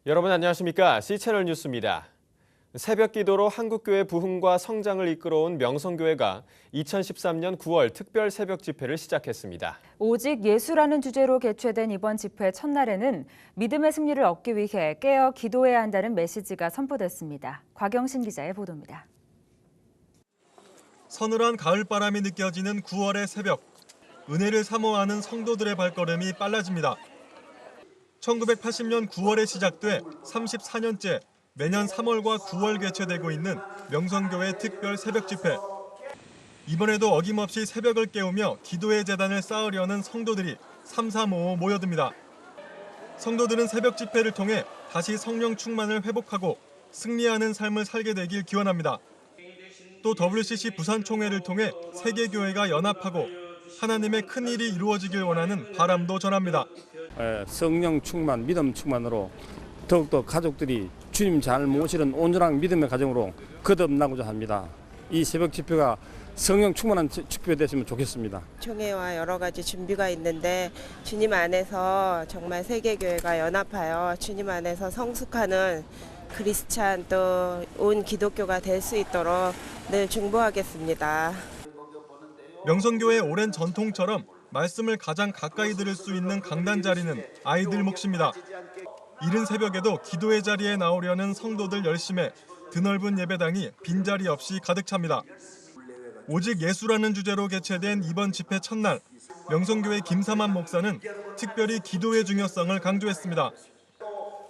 여러분 안녕하십니까? C채널 뉴스입니다. 새벽 기도로 한국교회 부흥과 성장을 이끌어온 명성교회가 2013년 9월 특별 새벽 집회를 시작했습니다. 오직 예수라는 주제로 개최된 이번 집회 첫날에는 믿음의 승리를 얻기 위해 깨어 기도해야 한다는 메시지가 선포됐습니다. 곽영신 기자의 보도입니다. 서늘한 가을바람이 느껴지는 9월의 새벽. 은혜를 사모하는 성도들의 발걸음이 빨라집니다. 1980년 9월에 시작돼 34년째 매년 3월과 9월 개최되고 있는 명성교회 특별 새벽 집회. 이번에도 어김없이 새벽을 깨우며 기도의 제단을 쌓으려는 성도들이 삼삼오오 모여듭니다. 성도들은 새벽 집회를 통해 다시 성령 충만을 회복하고 승리하는 삶을 살게 되길 기원합니다. 또 WCC 부산총회를 통해 세계교회가 연합하고 하나님의 큰 일이 이루어지길 원하는 바람도 전합니다. 성령 충만, 믿음 충만으로 더욱더 가족들이 주님 잘 모시는 온전한 믿음의 가정으로 거듭나고자 합니다. 이 새벽 집회가 성령 충만한 집회 됐으면 좋겠습니다. 총회와 여러 가지 준비가 있는데 주님 안에서 정말 세계교회가 연합하여 주님 안에서 성숙하는 크리스찬 또 온 기독교가 될 수 있도록 늘 중보하겠습니다. 명성교회의 오랜 전통처럼 말씀을 가장 가까이 들을 수 있는 강단 자리는 아이들 몫입니다. 이른 새벽에도 기도의 자리에 나오려는 성도들 열심에 드넓은 예배당이 빈자리 없이 가득 찹니다. 오직 예수라는 주제로 개최된 이번 집회 첫날, 명성교회 김삼환 목사는 특별히 기도의 중요성을 강조했습니다.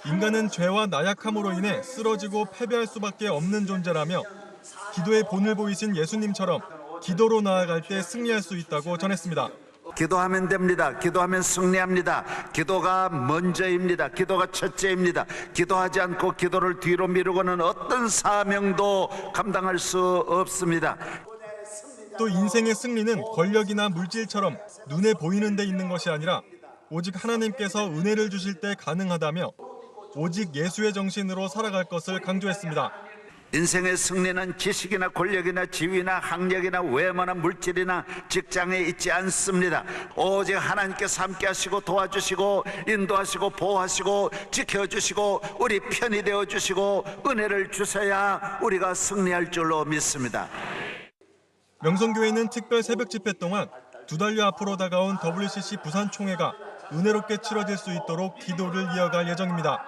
인간은 죄와 나약함으로 인해 쓰러지고 패배할 수밖에 없는 존재라며 기도의 본을 보이신 예수님처럼 기도로 나아갈 때 승리할 수 있다고 전했습니다. 기도하면 됩니다. 기도하면 승리합니다. 기도가 먼저입니다. 기도가 첫째입니다. 기도하지 않고 기도를 뒤로 미루고는 어떤 사명도 감당할 수 없습니다. 또 인생의 승리는 권력이나 물질처럼 눈에 보이는 데 있는 것이 아니라 오직 하나님께서 은혜를 주실 때 가능하다며 오직 예수의 정신으로 살아갈 것을 강조했습니다. 인생의 승리는 지식이나 권력이나 지위나 학력이나 외모나 물질이나 직장에 있지 않습니다. 오직 하나님께서 함께 하시고 도와주시고 인도하시고 보호하시고 지켜주시고 우리 편이 되어주시고 은혜를 주셔야 우리가 승리할 줄로 믿습니다. 명성교회는 특별 새벽 집회 동안 2달여 앞으로 다가온 WCC 부산총회가 은혜롭게 치러질 수 있도록 기도를 이어갈 예정입니다.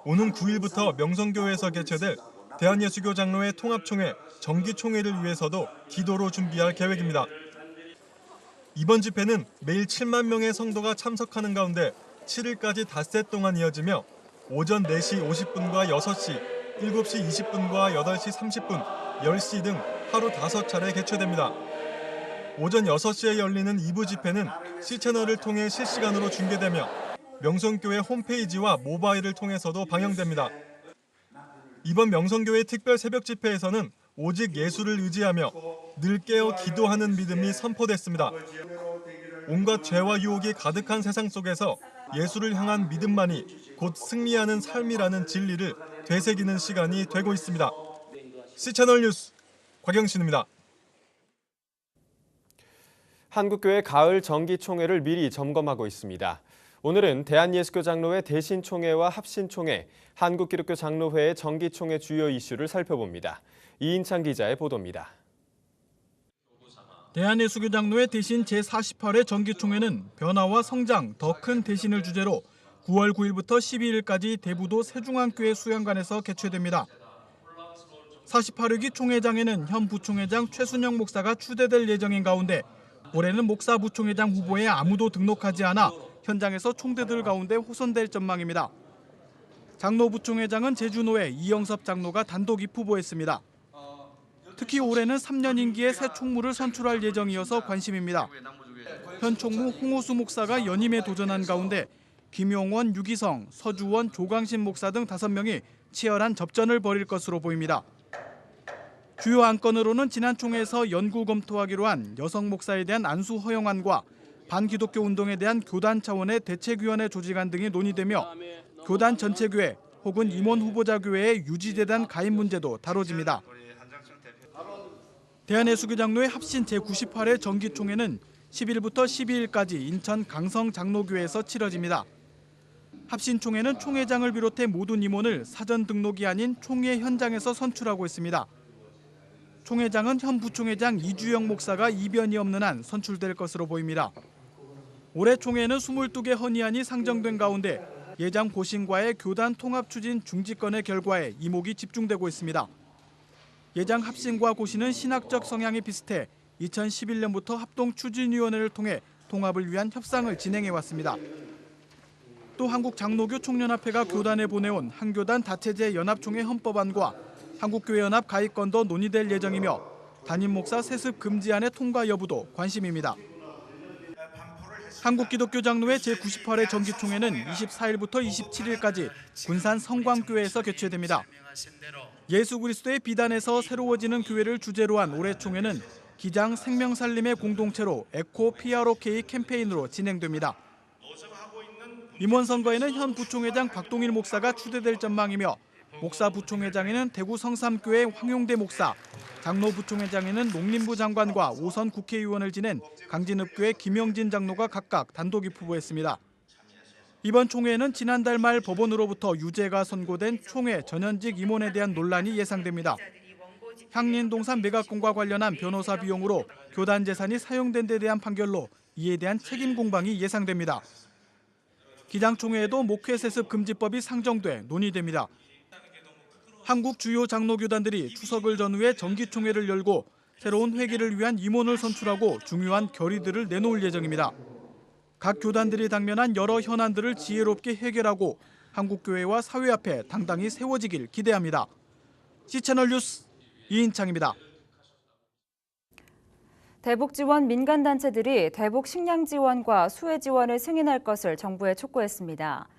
오는 9일부터 명성교회에서 개최될 대한예수교 장로회 통합총회 정기총회를 위해서도 기도로 준비할 계획입니다. 이번 집회는 매일 7만 명의 성도가 참석하는 가운데 7일까지 닷새 동안 이어지며 오전 4시 50분과 6시, 7시 20분과 8시 30분, 10시 등 하루 5차례 개최됩니다. 오전 6시에 열리는 2부 집회는 C채널을 통해 실시간으로 중계되며 명성교회 홈페이지와 모바일을 통해서도 방영됩니다. 이번 명성교회 특별 새벽 집회에서는 오직 예수를 의지하며 늘 깨어 기도하는 믿음이 선포됐습니다. 온갖 죄와 유혹이 가득한 세상 속에서 예수를 향한 믿음만이 곧 승리하는 삶이라는 진리를 되새기는 시간이 되고 있습니다. C채널 뉴스 곽영신입니다. 한국교회 가을 정기총회를 미리 점검하고 있습니다. 오늘은 대한예수교 장로회 대신총회와 합신총회, 한국기독교 장로회의 정기총회 주요 이슈를 살펴봅니다. 이인창 기자의 보도입니다. 대한예수교 장로회 대신 제48회 정기총회는 변화와 성장, 더 큰 대신을 주제로 9월 9일부터 12일까지 대부도 세중앙교회 수양관에서 개최됩니다. 48회기 총회장에는 현 부총회장 최순영 목사가 추대될 예정인 가운데 올해는 목사 부총회장 후보에 아무도 등록하지 않아 현장에서 총대들 가운데 호선될 전망입니다. 장로 부총회장은 제주노회 이영섭 장로가 단독 입후보했습니다. 특히 올해는 3년 임기의 새 총무를 선출할 예정이어서 관심입니다. 현 총무 홍호수 목사가 연임에 도전한 가운데 김용원, 유기성, 서주원, 조광신 목사 등 5명이 치열한 접전을 벌일 것으로 보입니다. 주요 안건으로는 지난 총회에서 연구 검토하기로 한 여성 목사에 대한 안수 허용안과 반기독교 운동에 대한 교단 차원의 대책위원회 조직안 등이 논의되며 교단 전체 교회 혹은 임원 후보자 교회의 유지재단 가입 문제도 다뤄집니다. 대한예수교 장로회 합신 제98회 정기총회는 10일부터 12일까지 인천 강성 장로교회에서 치러집니다. 합신총회는 총회장을 비롯해 모든 임원을 사전 등록이 아닌 총회 현장에서 선출하고 있습니다. 총회장은 현 부총회장 이주영 목사가 이변이 없는 한 선출될 것으로 보입니다. 올해 총회는 22개 헌의안이 상정된 가운데 예장 고신과의 교단 통합 추진 중지권의 결과에 이목이 집중되고 있습니다. 예장 합신과 고신은 신학적 성향이 비슷해 2011년부터 합동추진위원회를 통해 통합을 위한 협상을 진행해왔습니다. 또 한국장로교 총연합회가 교단에 보내온 한교단 다체제 연합총회 헌법안과 한국교회연합 가입건도 논의될 예정이며 담임 목사 세습 금지안의 통과 여부도 관심입니다. 한국기독교장로회 제98회 정기총회는 24일부터 27일까지 군산 성광교회에서 개최됩니다. 예수 그리스도의 비단에서 새로워지는 교회를 주제로 한 올해 총회는 기장 생명살림의 공동체로 에코 PROK 캠페인으로 진행됩니다. 임원 선거에는 현 부총회장 박동일 목사가 추대될 전망이며 목사 부총회장에는 대구 성삼교회 황용대 목사, 장로 부총회장에는 농림부 장관과 5선 국회의원을 지낸 강진읍교회 김영진 장로가 각각 단독 입후보했습니다. 이번 총회에는 지난달 말 법원으로부터 유죄가 선고된 총회 전현직 임원에 대한 논란이 예상됩니다. 향린동산 매각공과 관련한 변호사 비용으로 교단 재산이 사용된 데 대한 판결로 이에 대한 책임 공방이 예상됩니다. 기장총회에도 목회세습 금지법이 상정돼 논의됩니다. 한국 주요 장로교단들이 추석을 전후해 정기총회를 열고 새로운 회기를 위한 임원을 선출하고 중요한 결의들을 내놓을 예정입니다. 각 교단들이 당면한 여러 현안들을 지혜롭게 해결하고 한국교회와 사회 앞에 당당히 세워지길 기대합니다. C채널 뉴스 이인창입니다. 대북 지원 민간단체들이 대북 식량 지원과 수혜 지원을 승인할 것을 정부에 촉구했습니다.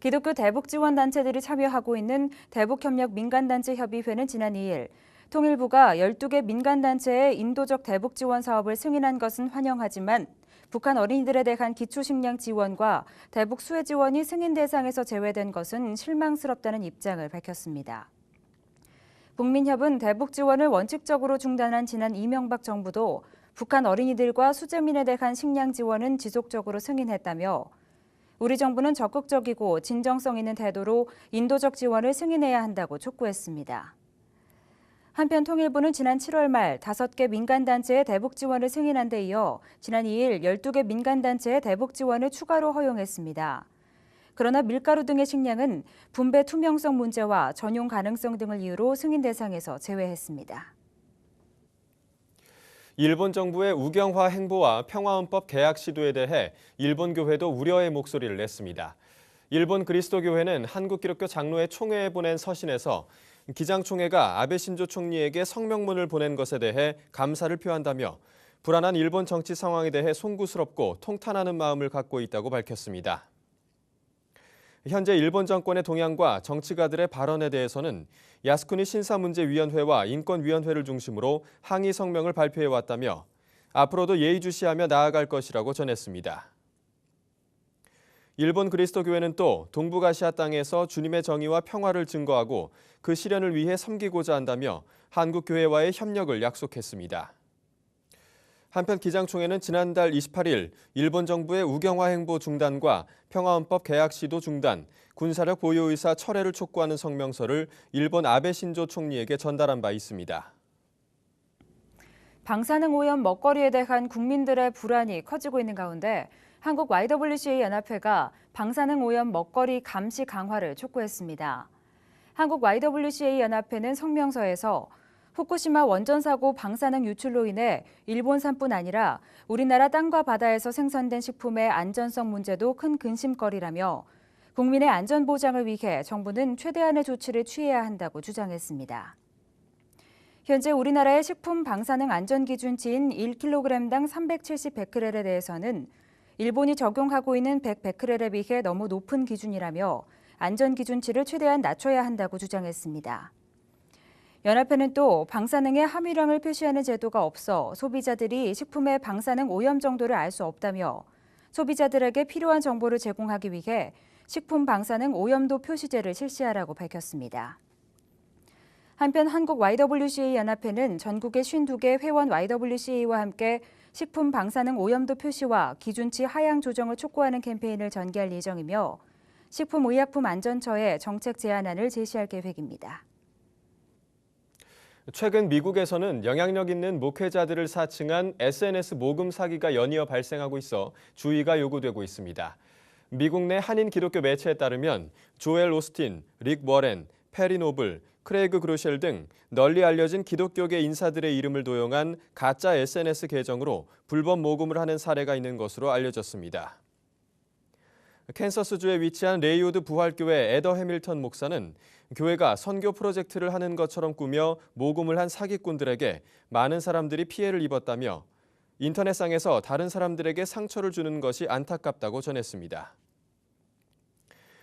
기독교 대북 지원 단체들이 참여하고 있는 대북협력 민간단체 협의회는 지난 2일 통일부가 12개 민간단체의 인도적 대북 지원 사업을 승인한 것은 환영하지만 북한 어린이들에 대한 기초식량 지원과 대북 수혜 지원이 승인 대상에서 제외된 것은 실망스럽다는 입장을 밝혔습니다. 북민협은 대북 지원을 원칙적으로 중단한 지난 이명박 정부도 북한 어린이들과 수재민에 대한 식량 지원은 지속적으로 승인했다며 우리 정부는 적극적이고 진정성 있는 태도로 인도적 지원을 승인해야 한다고 촉구했습니다. 한편 통일부는 지난 7월 말 5개 민간단체의 대북 지원을 승인한 데 이어 지난 2일 12개 민간단체의 대북 지원을 추가로 허용했습니다. 그러나 밀가루 등의 식량은 분배 투명성 문제와 전용 가능성 등을 이유로 승인 대상에서 제외했습니다. 일본 정부의 우경화 행보와 평화헌법 개약 시도에 대해 일본 교회도 우려의 목소리를 냈습니다. 일본 그리스도교회는 한국기독교 장로회 총회에 보낸 서신에서 기장총회가 아베 신조 총리에게 성명문을 보낸 것에 대해 감사를 표한다며 불안한 일본 정치 상황에 대해 송구스럽고 통탄하는 마음을 갖고 있다고 밝혔습니다. 현재 일본 정권의 동향과 정치가들의 발언에 대해서는 야스쿠니 신사문제위원회와 인권위원회를 중심으로 항의 성명을 발표해왔다며 앞으로도 예의주시하며 나아갈 것이라고 전했습니다. 일본 그리스도교회는 또 동북아시아 땅에서 주님의 정의와 평화를 증거하고 그 실현을 위해 섬기고자 한다며 한국교회와의 협력을 약속했습니다. 한편 기장총회는 지난달 28일 일본 정부의 우경화 행보 중단과 평화헌법 개약 시도 중단, 군사력 보유 의사 철회를 촉구하는 성명서를 일본 아베 신조 총리에게 전달한 바 있습니다. 방사능 오염 먹거리에 대한 국민들의 불안이 커지고 있는 가운데 한국 YWCA 연합회가 방사능 오염 먹거리 감시 강화를 촉구했습니다. 한국 YWCA 연합회는 성명서에서 후쿠시마 원전 사고 방사능 유출로 인해 일본산뿐 아니라 우리나라 땅과 바다에서 생산된 식품의 안전성 문제도 큰 근심거리라며 국민의 안전 보장을 위해 정부는 최대한의 조치를 취해야 한다고 주장했습니다. 현재 우리나라의 식품 방사능 안전 기준치인 1kg당 370베크렐에 대해서는 일본이 적용하고 있는 100베크렐에 비해 너무 높은 기준이라며 안전 기준치를 최대한 낮춰야 한다고 주장했습니다. 연합회는 또 방사능의 함유량을 표시하는 제도가 없어 소비자들이 식품의 방사능 오염 정도를 알 수 없다며 소비자들에게 필요한 정보를 제공하기 위해 식품 방사능 오염도 표시제를 실시하라고 밝혔습니다. 한편 한국 YWCA 연합회는 전국의 52개 회원 YWCA와 함께 식품 방사능 오염도 표시와 기준치 하향 조정을 촉구하는 캠페인을 전개할 예정이며 식품의약품안전처에 정책 제안안을 제시할 계획입니다. 최근 미국에서는 영향력 있는 목회자들을 사칭한 SNS 모금 사기가 연이어 발생하고 있어 주의가 요구되고 있습니다. 미국 내 한인 기독교 매체에 따르면 조엘 오스틴, 릭 워렌, 페리 노블, 크레이그 그루셸 등 널리 알려진 기독교계 인사들의 이름을 도용한 가짜 SNS 계정으로 불법 모금을 하는 사례가 있는 것으로 알려졌습니다. 캔서스주에 위치한 레이우드 부활교회 에더 해밀턴 목사는 교회가 선교 프로젝트를 하는 것처럼 꾸며 모금을 한 사기꾼들에게 많은 사람들이 피해를 입었다며 인터넷상에서 다른 사람들에게 상처를 주는 것이 안타깝다고 전했습니다.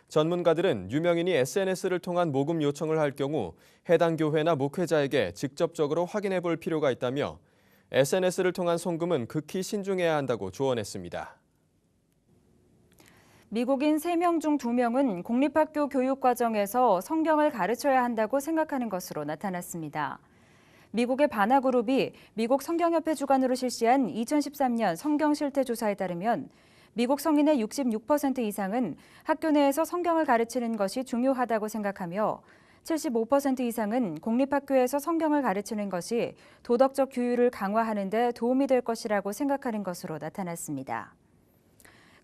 전문가들은 유명인이 SNS를 통한 모금 요청을 할 경우 해당 교회나 목회자에게 직접적으로 확인해 볼 필요가 있다며 SNS를 통한 송금은 극히 신중해야 한다고 조언했습니다. 미국인 3명 중 2명은 공립학교 교육과정에서 성경을 가르쳐야 한다고 생각하는 것으로 나타났습니다. 미국의 바나그룹이 미국 성경협회 주관으로 실시한 2013년 성경 실태 조사에 따르면 미국 성인의 66% 이상은 학교 내에서 성경을 가르치는 것이 중요하다고 생각하며 75% 이상은 공립학교에서 성경을 가르치는 것이 도덕적 규율을 강화하는 데 도움이 될 것이라고 생각하는 것으로 나타났습니다.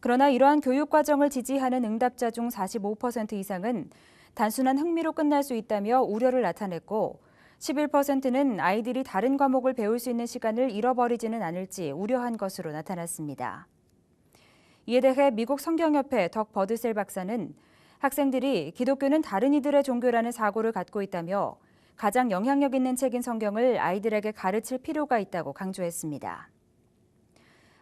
그러나 이러한 교육 과정을 지지하는 응답자 중 45% 이상은 단순한 흥미로 끝날 수 있다며 우려를 나타냈고 11%는 아이들이 다른 과목을 배울 수 있는 시간을 잃어버리지는 않을지 우려한 것으로 나타났습니다. 이에 대해 미국 성경협회 덕 버드셀 박사는 학생들이 기독교는 다른 이들의 종교라는 사고를 갖고 있다며 가장 영향력 있는 책인 성경을 아이들에게 가르칠 필요가 있다고 강조했습니다.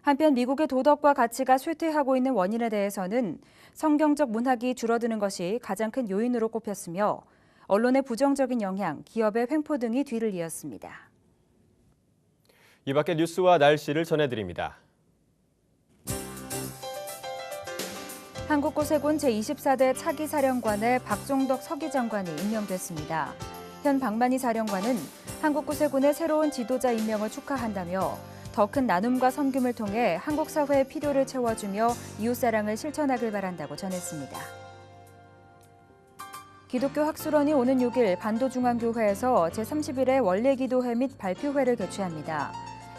한편 미국의 도덕과 가치가 쇠퇴하고 있는 원인에 대해서는 성경적 문학이 줄어드는 것이 가장 큰 요인으로 꼽혔으며 언론의 부정적인 영향, 기업의 횡포 등이 뒤를 이었습니다. 이 밖의 뉴스와 날씨를 전해드립니다. 한국고세군 제24대 차기 사령관에 박종덕 서기장관이 임명됐습니다. 현 박만희 사령관은 한국고세군의 새로운 지도자 임명을 축하한다며 더 큰 나눔과 섬김을 통해 한국 사회의 필요를 채워주며 이웃사랑을 실천하길 바란다고 전했습니다. 기독교 학술원이 오는 6일 반도중앙교회에서 제31회 원례기도회 및 발표회를 개최합니다.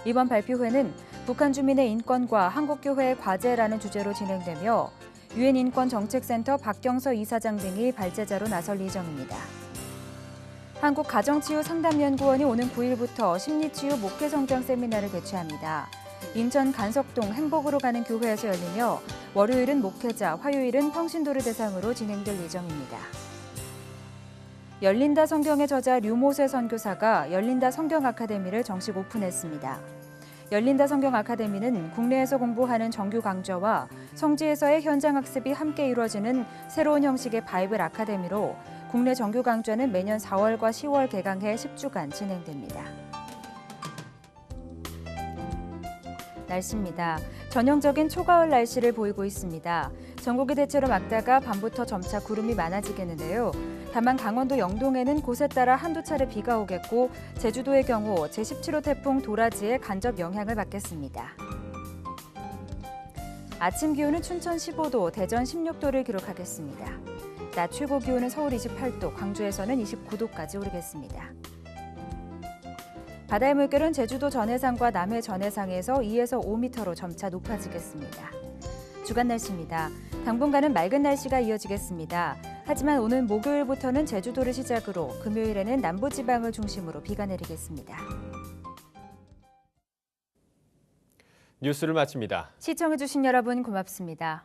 이번 발표회는 북한 주민의 인권과 한국교회의 과제라는 주제로 진행되며 유엔 인권정책센터 박경서 이사장 등이 발제자로 나설 예정입니다. 한국가정치유상담연구원이 오는 9일부터 심리치유 목회성장 세미나를 개최합니다. 인천 간석동 행복으로 가는 교회에서 열리며 월요일은 목회자, 화요일은 평신도를 대상으로 진행될 예정입니다. 열린다 성경의 저자 류모세 선교사가 열린다 성경 아카데미를 정식 오픈했습니다. 열린다 성경 아카데미는 국내에서 공부하는 정규 강좌와 성지에서의 현장 학습이 함께 이루어지는 새로운 형식의 바이블 아카데미로 국내 정규 강좌는 매년 4월과 10월 개강해 10주간 진행됩니다. 날씨입니다. 전형적인 초가을 날씨를 보이고 있습니다. 전국이 대체로 맑다가 밤부터 점차 구름이 많아지겠는데요. 다만 강원도 영동에는 곳에 따라 한두 차례 비가 오겠고 제주도의 경우 제17호 태풍 도라지의 간접 영향을 받겠습니다. 아침 기온은 춘천 15도, 대전 16도를 기록하겠습니다. 낮 최고 기온은 서울 28도, 광주에서는 29도까지 오르겠습니다. 바다의 물결은 제주도 전해상과 남해 전해상에서 2에서 5m로 점차 높아지겠습니다. 주간 날씨입니다. 당분간은 맑은 날씨가 이어지겠습니다. 하지만 오늘 목요일부터는 제주도를 시작으로 금요일에는 남부지방을 중심으로 비가 내리겠습니다. 뉴스를 마칩니다. 시청해주신 여러분 고맙습니다.